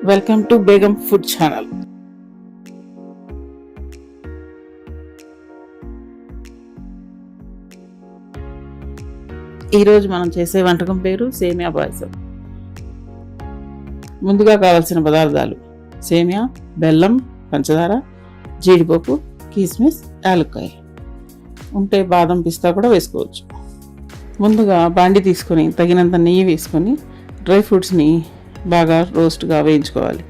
Welcome to Begum food channel. ఈరోజు మనం చేసే వంటకం పేరు సేమియా పాయసం. ముందుగా కావాల్సిన పదార్థాలు: సేమియా, బెల్లం, పంచదార, జీడిపప్పు, కిస్మిస్, యాలక్కాయ. ఉంటే బాదం, పిస్తా కూడా వేసుకోవచ్చు. ముందుగా బాండి తీసుకొని తగినంత నెయ్యి వేసుకొని డ్రై ఫ్రూట్స్ని బాగా రోస్ట్గా వేయించుకోవాలి.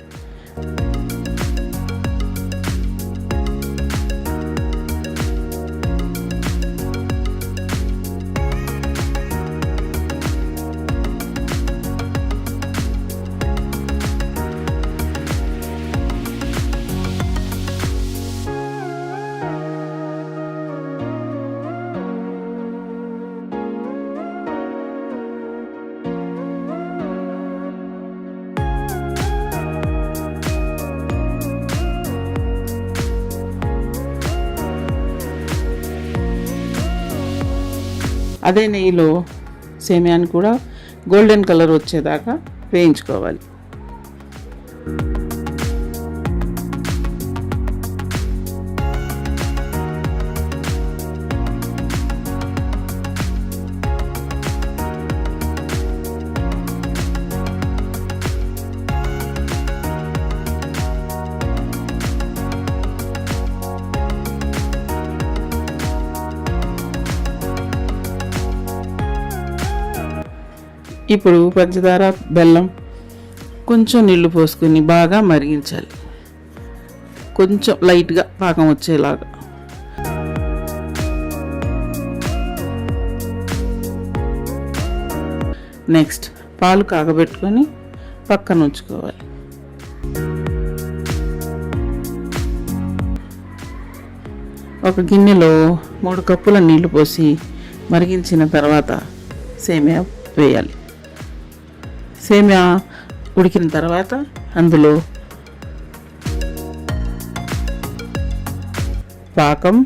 అదే నెయ్యిలో సేమియాని కూడా గోల్డెన్ కలర్ వచ్చేదాకా వేయించుకోవాలి. ఇప్పుడు పంచదార, బెల్లం, కొంచెం నీళ్లు పోసుకొని బాగా మరిగించాలి. కొంచెం లైట్గా పాకం వచ్చేలాగా. నెక్స్ట్ పాలు కాగబెట్టుకొని పక్కన ఉంచుకోవాలి. ఒక గిన్నెలో 3 కప్పుల నీళ్లు పోసి మరిగించిన తర్వాత సేమియా వేయాలి. సేమియా ఉడికిన తర్వాత అందులో పాకం,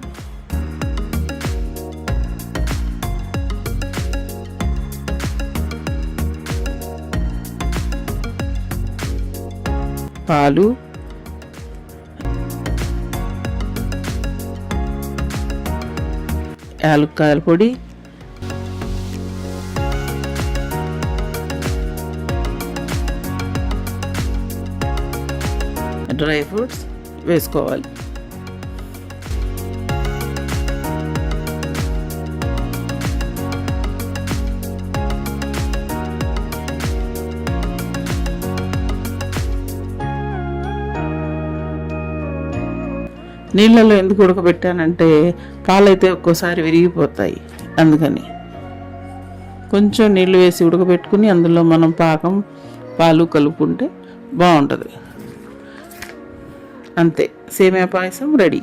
పాలు, యాలక్కాయల పొడి, డ్రై ఫ్రూట్స్ వేసుకోవాలి. నీళ్ళలో ఎందుకు ఉడకబెట్టానంటే పాలైతే ఒక్కోసారి విరిగిపోతాయి. అందుకని కొంచెం నీళ్ళు వేసి ఉడకబెట్టుకుని అందులో మనం పాకం, పాలు కలుపుకుంటే బాగుంటుంది. అంతే, సేమియా పాయసం రెడీ.